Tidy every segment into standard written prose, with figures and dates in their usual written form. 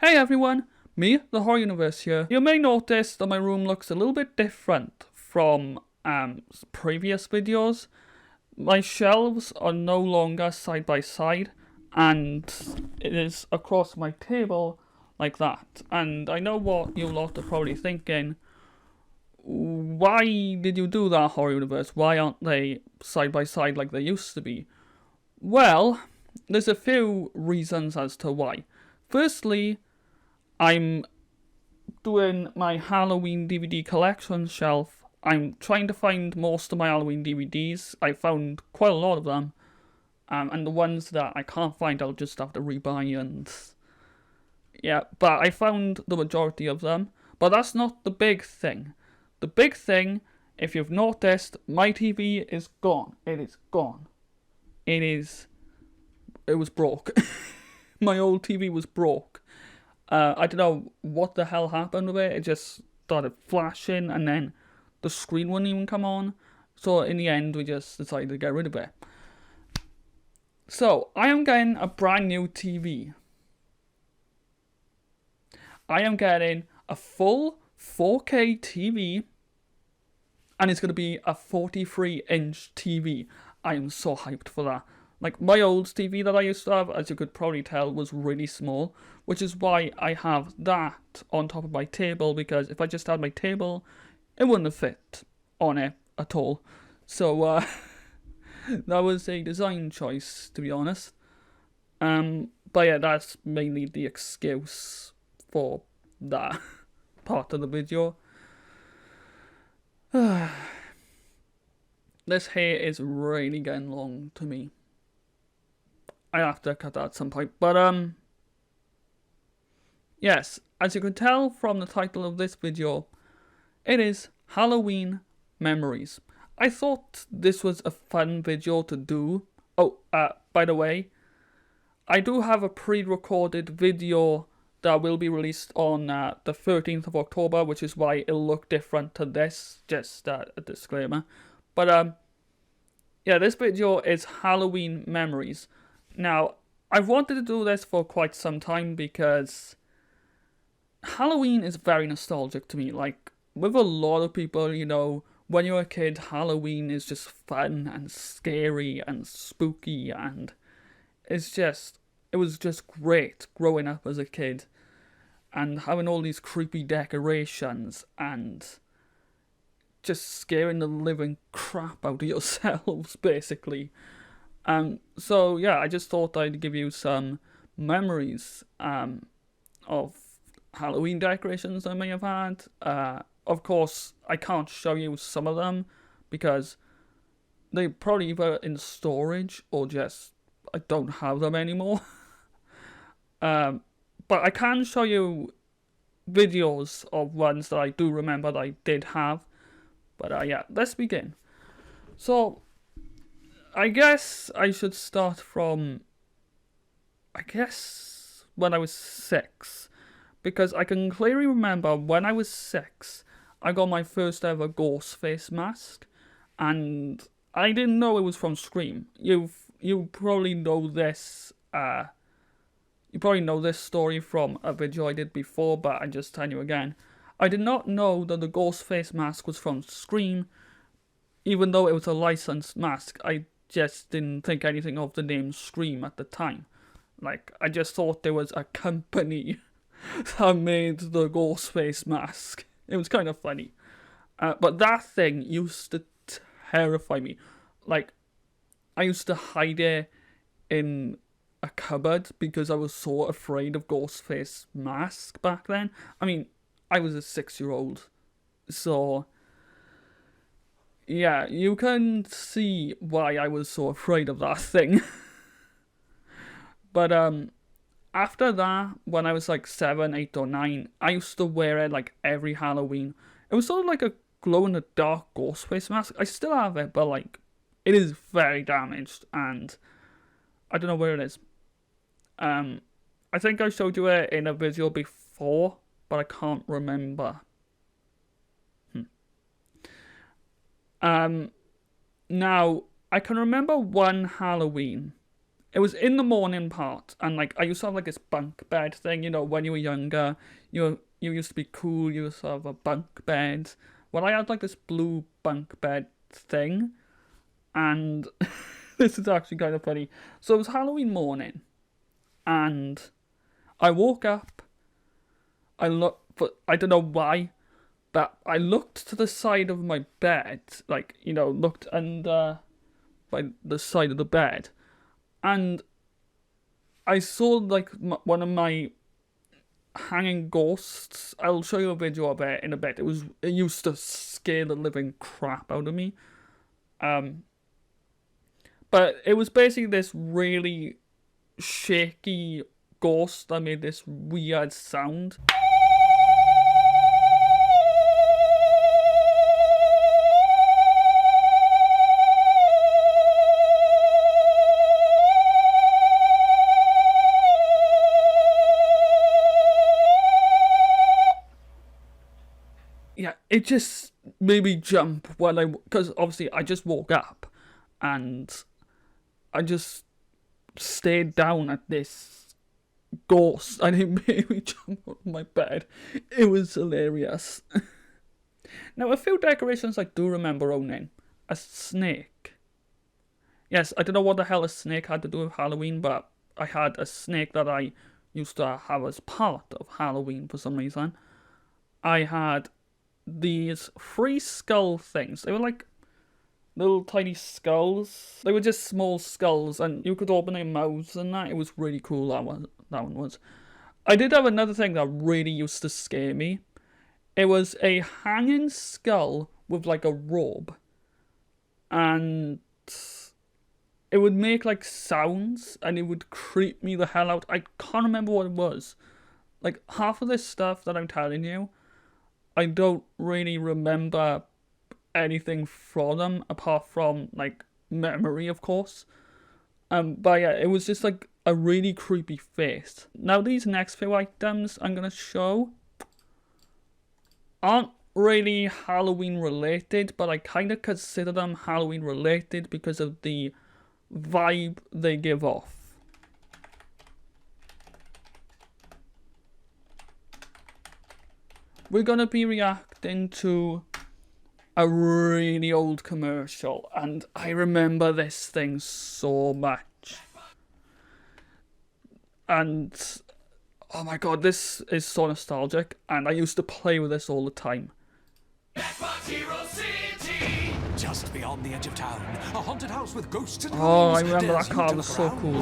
Hey everyone, me, the Horror Universe here. You may notice that my room looks a little bit different from previous videos. My shelves are no longer side by side, and it is across my table like that. And I know what you lot are probably thinking. Why did you do that, Horror Universe? Why aren't they side by side like they used to be? Well, there's a few reasons as to why. Firstly, I'm doing my Halloween DVD collection shelf. I'm trying to find most of my Halloween DVDs. I found quite a lot of them. And the ones that I can't find, I'll just have to rebuy and... Yeah, but I found the majority of them. But that's not the big thing. The big thing, if you've noticed, my TV is gone. It is gone. It was broke. My old TV was broke. I don't know what the hell happened with it. It just started flashing and then the screen wouldn't even come on. So in the end, we just decided to get rid of it. So I am getting a brand new TV. I am getting a full 4K TV. And it's going to be a 43-inch TV. I am so hyped for that. Like, my old TV that I used to have, as you could probably tell, was really small, which is why I have that on top of my table, because if I just had my table, it wouldn't have fit on it at all. So, that was a design choice, to be honest. But yeah, that's mainly the excuse for that part of the video. This hair is really getting long to me. I have to cut that at some point. But, yes, as you can tell from the title of this video, it is Halloween Memories. I thought this was a fun video to do. Oh, by the way, I do have a pre-recorded video that will be released on the 13th of October, which is why it'll look different to this. Just a disclaimer. But, yeah, this video is Halloween Memories. Now, I've wanted to do this for quite some time because Halloween is very nostalgic to me. Like, with a lot of people, you know, when you're a kid, Halloween is just fun and scary and spooky, and it was just great growing up as a kid and having all these creepy decorations and just scaring the living crap out of yourselves, basically. So yeah, I just thought I'd give you some memories of Halloween decorations I may have had. Of course, I can't show you some of them because they probably either in storage or just I don't have them anymore. But I can show you videos of ones that I do remember that I did have. But yeah, let's begin. So, I guess I should start from, when I was 6. Because I can clearly remember when I was 6, I got my first ever ghost face mask. And I didn't know it was from Scream. You probably know this, you probably know this story from a video I did before, but I just tell you again. I did not know that the ghost face mask was from Scream, even though it was a licensed mask. I just didn't think anything of the name Scream at the time. Like, I just thought there was a company that made the ghost face mask. It was kind of funny. But that thing used to terrify me. Like, I used to hide it in a cupboard because I was so afraid of Ghostface mask back then. I mean, I was a 6-year-old, so yeah, you can see why I was so afraid of that thing. But after that, when I was like 7, 8 or 9, I used to wear it like every Halloween. It was sort of like a glow-in-the-dark Ghostface mask. I still have it, but like, it is very damaged, and I don't know where it is. I think I showed you it in a video before, but I can't remember. Now, I can remember one Halloween it was in the morning part, and like I used to have like this bunk bed thing, you know, when you were younger, you used to be cool, you used to have a bunk bed. Well, I had like this blue bunk bed thing, and this is actually kind of funny. So it was Halloween morning, and I woke up. I looked, but I don't know why, but I looked to the side of my bed, like, you know, looked under by the side of the bed, and I saw like one of my hanging ghosts. I'll show you a video of it in a bit. It used to scare the living crap out of me. But it was basically this really shaky ghost that made this weird sound. Yeah, it just made me jump because obviously I just woke up and I just stared down at this ghost and it made me jump out of my bed. It was hilarious. Now, a few decorations I do remember owning. A snake. Yes, I don't know what the hell a snake had to do with Halloween, but I had a snake that I used to have as part of Halloween for some reason. I had these 3 skull things. They were like little tiny skulls. They were just small skulls, and you could open their mouths and that. It was really cool, that one was. I did have another thing that really used to scare me. It was a hanging skull with like a robe, and it would make like sounds, and it would creep me the hell out. I can't remember what it was. Like, half of this stuff that I'm telling you, I don't really remember anything from them apart from like memory, of course. But yeah, it was just like a really creepy face. Now, these next few items I'm gonna show aren't really Halloween related, but I kind of consider them Halloween related because of the vibe they give off. We're gonna be reacting to a really old commercial, and I remember this thing so much. And oh my god, this is so nostalgic, and I used to play with this all the time. Just beyond the edge of town, a haunted house with ghosts and oh, I remember that car was so cool.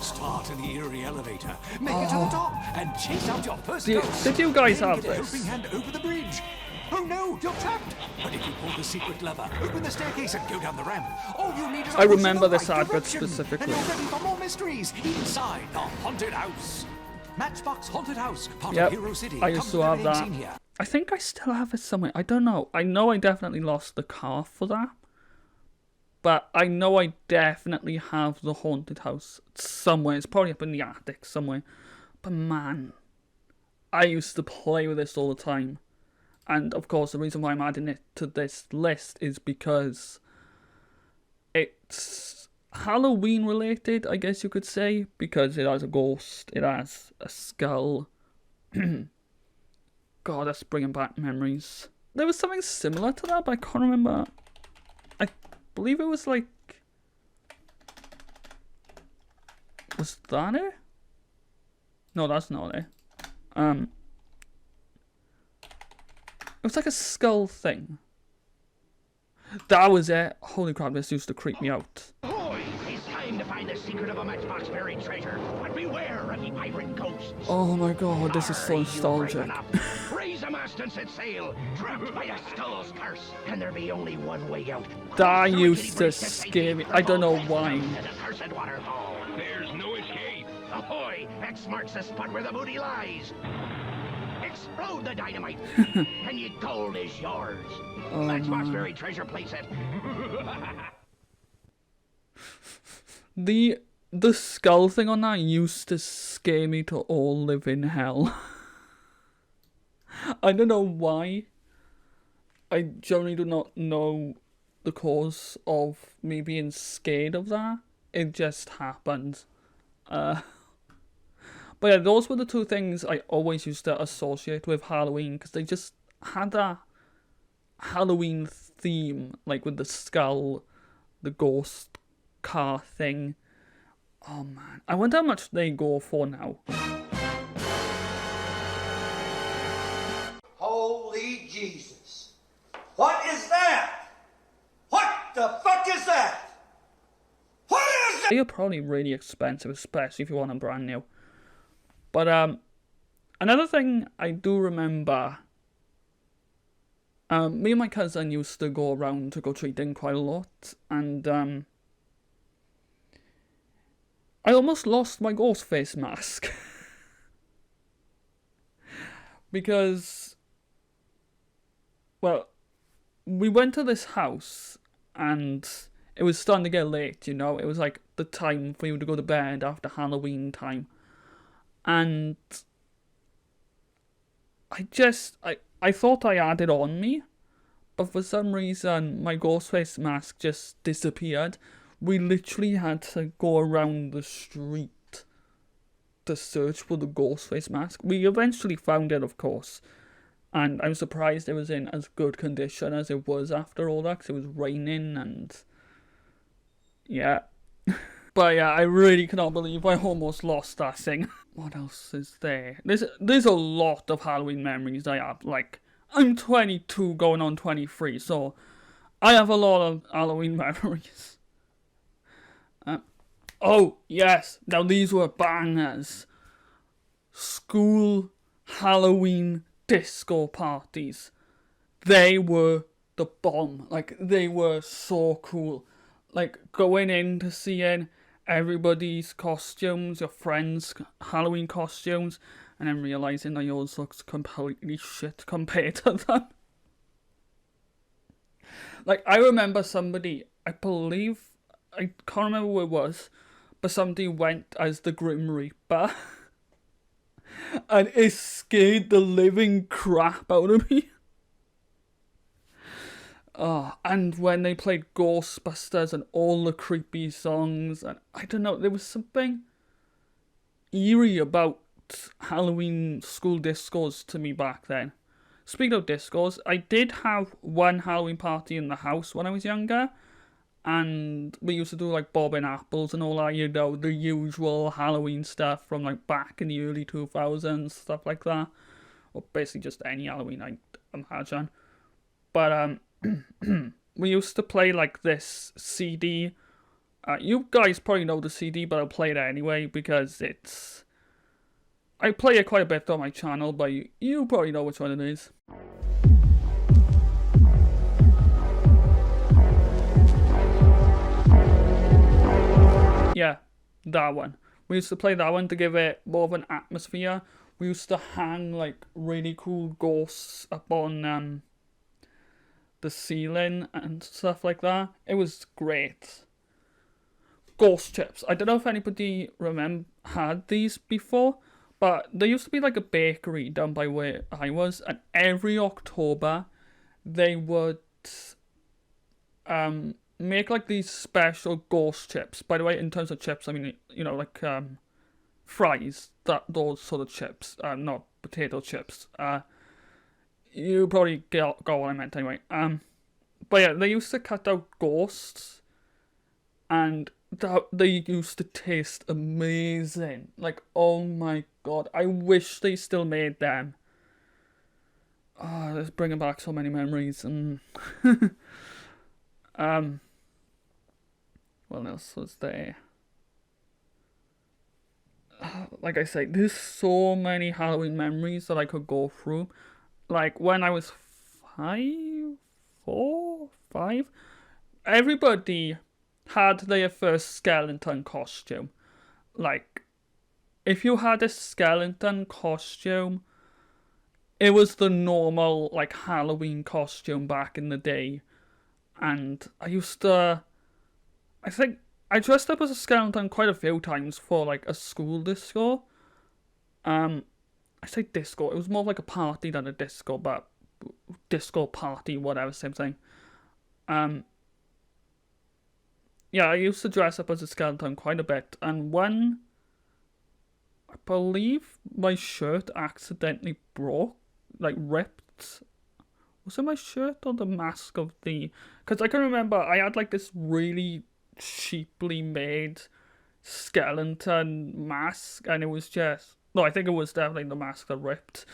Start an eerie elevator, make it to the top, and chase out your first ghost. Did you guys have Get a this? helping hand over the bridge. Oh no, you're trapped! But if you pull the secret lever, open the staircase and go down the ramp, all you need is a I remember push in the this right advert direction, specifically. And you're ready for more mysteries inside the haunted house. Matchbox Haunted House, part Yep, of Hero City. I used to have that. I think I still have it somewhere. I don't know. I know I definitely lost the car for that. But I know I definitely have the haunted house somewhere. It's probably up in the attic somewhere. But man, I used to play with this all the time. And of course, the reason why I'm adding it to this list is because it's Halloween related, I guess you could say. Because it has a ghost, it has a skull. God, that's bringing back memories. There was something similar to that, but I can't remember. I believe it was like... Was that it? No, that's not it. It was like a skull thing. That was it. Holy crap, this used to creep me out. Boy, it's time to find the secret of a Matchbox buried treasure. But beware of the pirate ghosts. Oh my god, this is so nostalgic. Raise a mast and set sail, trapped by a skull's curse. And there be only one way out. That used to scare me. I don't know why. To the cursed waterfall. There's no escape. Ahoy! X marks the spot where the booty lies. Explode the dynamite, and your gold is yours. Matchbox buried treasure playset. The skull thing on that used to scare me to all living hell. I don't know why. I generally do not know the cause of me being scared of that. it just happened. But yeah, those were the two things I always used to associate with Halloween, because they just had a Halloween theme, like with the skull, the ghost car thing. Oh man, I wonder how much they go for now. Holy Jesus. What is that? What the fuck is that? What is that? They are probably really expensive, especially if you want them brand new. But another thing I do remember, me and my cousin used to go around trick-or-treating quite a lot, and I almost lost my ghost face mask. Because, well, we went to this house, and it was starting to get late, you know? It was like the time for you to go to bed after Halloween time. And I thought I had it on me, but for some reason my ghost face mask just disappeared. We literally had to go around the street to search for the ghost face mask. We eventually found it, of course, and I'm surprised it was in as good condition as it was after all that, 'cause it was raining and yeah. But yeah, I really cannot believe I almost lost that thing. What else is there? There's a lot of Halloween memories I have. Like, I'm 22 going on 23, so I have a lot of Halloween memories. Oh, yes, now these were bangers. School Halloween disco parties. They were the bomb. Like, they were so cool. Like, going in to seeing everybody's costumes, your friends' Halloween costumes, and then realising that yours looks completely shit compared to them. Like, I remember somebody, I believe, I can't remember who it was, but somebody went as the Grim Reaper, and it scared the living crap out of me. Oh, and when they played Ghostbusters and all the creepy songs, and I don't know, there was something eerie about Halloween school discos to me back then. Speaking of discos, I did have one Halloween party in the house when I was younger, and we used to do like bobbing apples and all that, you know, the usual Halloween stuff from like back in the early 2000s, stuff like that. Or basically just any Halloween, I imagine. But we used to play like this CD. You guys probably know the CD, but I'll play it anyway because it's... I play it quite a bit on my channel, but you probably know which one it is. Yeah, that one. We used to play that one to give it more of an atmosphere. We used to hang like really cool ghosts up on the ceiling and stuff like that. It was great. Ghost chips. I don't know if anybody had these before, but there used to be like a bakery down by where I was, and every October they would make like these special ghost chips. By the way, in terms of chips, I mean, you know, like fries, those sort of chips, not potato chips. You probably got what I meant anyway. But yeah, they used to cut out ghosts, and they used to taste amazing. Like, oh my god, I wish they still made them. Oh, it's bringing back so many memories. And what else was there? Like I say, there's so many Halloween memories that I could go through. Like, when I was 5, everybody had their first skeleton costume. Like, if you had a skeleton costume, it was the normal, like, Halloween costume back in the day. And I think I dressed up as a skeleton quite a few times for, like, a school disco. I say disco, it was more like a party than a disco, but disco party, whatever, same thing. yeah, I used to dress up as a skeleton quite a bit, and when I believe my shirt accidentally broke, like ripped. Was it my shirt or the mask of the? Because I can remember I had like this really cheaply made skeleton mask, and it was just no. I think it was definitely the mask that ripped.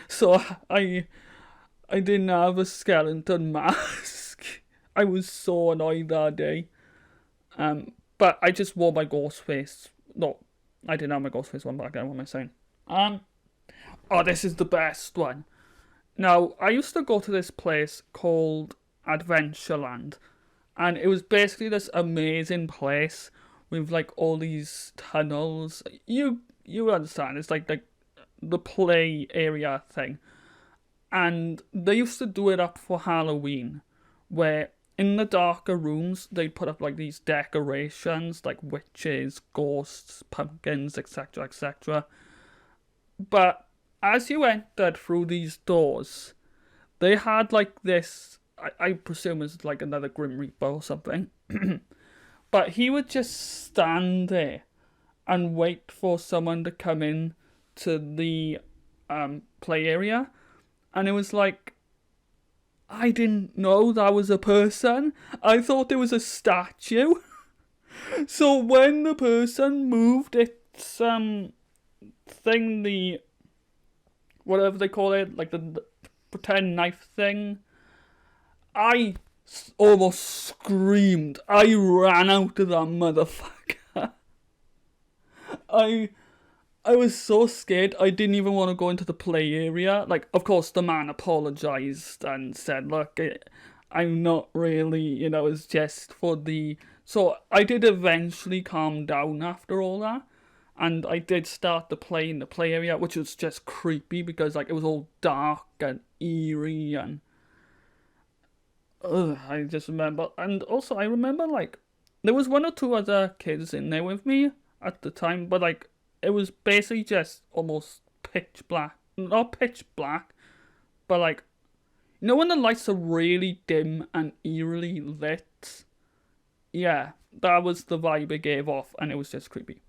So I didn't have a skeleton mask. I was so annoyed that day. But I just wore my ghost face. No, I didn't have my ghost face one back then. What am I saying? Oh, this is the best one. Now, I used to go to this place called Adventureland, and it was basically this amazing place with like all these tunnels. You understand? It's like the play area thing, and they used to do it up for Halloween, where in the darker rooms they'd put up like these decorations, like witches, ghosts, pumpkins, etc., etc. But as you entered through these doors, they had like this, I presume it's like another Grim Reaper or something, but he would just stand there and wait for someone to come in to the play area, and it was like, I didn't know that was a person. I thought it was a statue. So when the person moved its thing, the whatever they call it, like the pretend knife thing, I almost screamed. I ran out of that motherfucker. I was so scared, I didn't even want to go into the play area. Like, of course, the man apologized and said, look, I'm not really, it's just for the... So I did eventually calm down after all that. And I did start to play in the play area, which was just creepy because like it was all dark and eerie and I just remember. And also I remember like there was one or two other kids in there with me at the time, but like it was basically just almost pitch black. Not pitch black, but like, when the lights are really dim and eerily lit? Yeah, that was the vibe it gave off, and it was just creepy.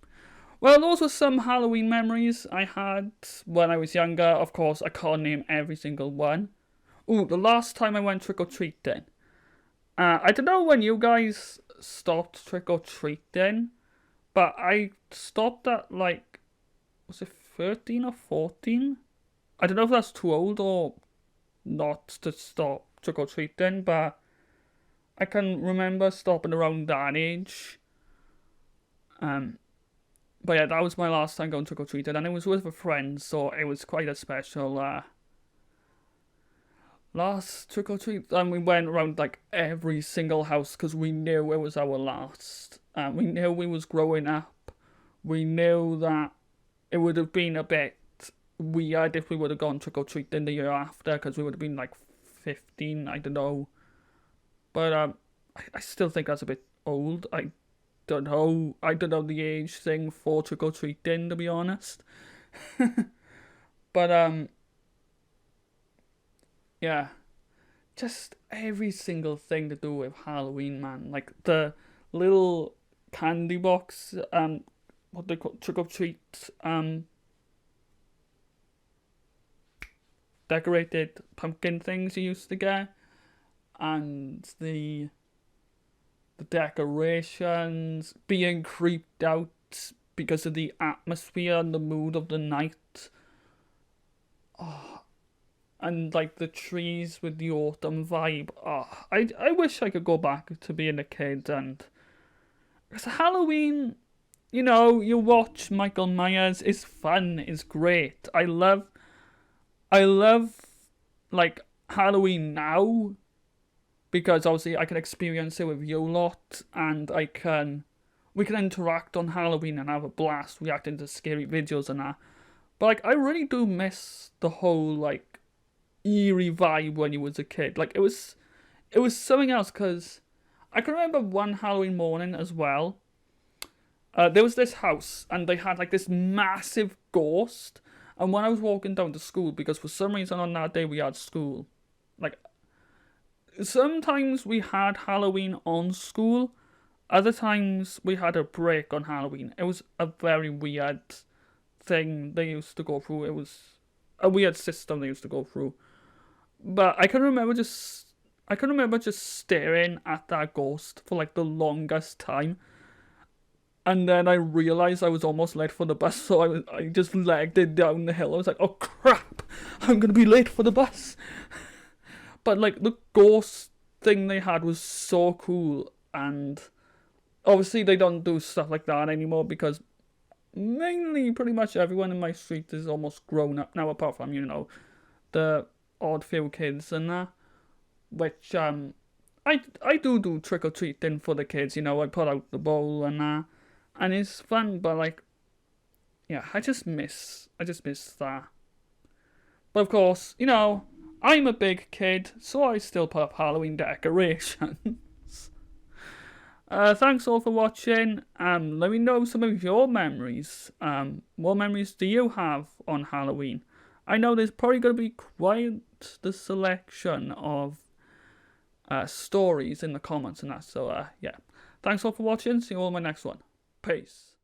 Well, those were some Halloween memories I had when I was younger. Of course, I can't name every single one. Ooh, the last time I went trick-or-treating. I don't know when you guys stopped trick-or-treating, but I stopped at, like, was it 13 or 14? I don't know if that's too old or not to stop trick-or-treating, but I can remember stopping around that age. But yeah, that was my last time going trick-or-treating, and it was with a friend, so it was quite a special last trick-or-treat. And we went around like every single house because we knew it was our last. We knew we was growing up. We knew that it would have been a bit weird if we would have gone trick-or-treating the year after, because we would have been like 15, I don't know. But I still think that's a bit old. I don't know the age thing for trick-or-treating, to be honest. But yeah, just every single thing to do with Halloween, man. Like the little candy box, what they call trick-or-treat, decorated pumpkin things you used to get, and the decorations, being creeped out because of the atmosphere and the mood of the night. Oh, and like the trees with the autumn vibe. Oh, I wish I could go back to being a kid. And because Halloween, you watch Michael Myers, it's fun, it's great. I love like Halloween now, because obviously I can experience it with you lot, and we can interact on Halloween and have a blast reacting to scary videos and that. But like, I really do miss the whole like eerie vibe when you was a kid. Like it was something else, because I can remember one Halloween morning as well. There was this house and they had like this massive ghost, and when I was walking down to school, because for some reason on that day we had school, like sometimes we had Halloween on school, other times we had a break on Halloween, it was a very weird thing they used to go through. It was a weird system they used to go through. But I can remember just staring at that ghost for like the longest time. And then I realised I was almost late for the bus, so I just legged it down the hill. I was like, oh crap, I'm gonna be late for the bus. But like the ghost thing they had was so cool, and obviously they don't do stuff like that anymore because mainly pretty much everyone in my street is almost grown up now, apart from, you know, the odd few kids and that. Which I do trick-or-treating for the kids, you know, I put out the bowl and that, and it's fun, but like, yeah, I just miss that. But of course, you know, I'm a big kid, so I still put up Halloween decorations. Thanks all for watching. Let me know some of your memories. What memories do you have on Halloween? I know there's probably going to be quite the selection of stories in the comments and that. So, yeah. Thanks all for watching. See you all in my next one. Peace.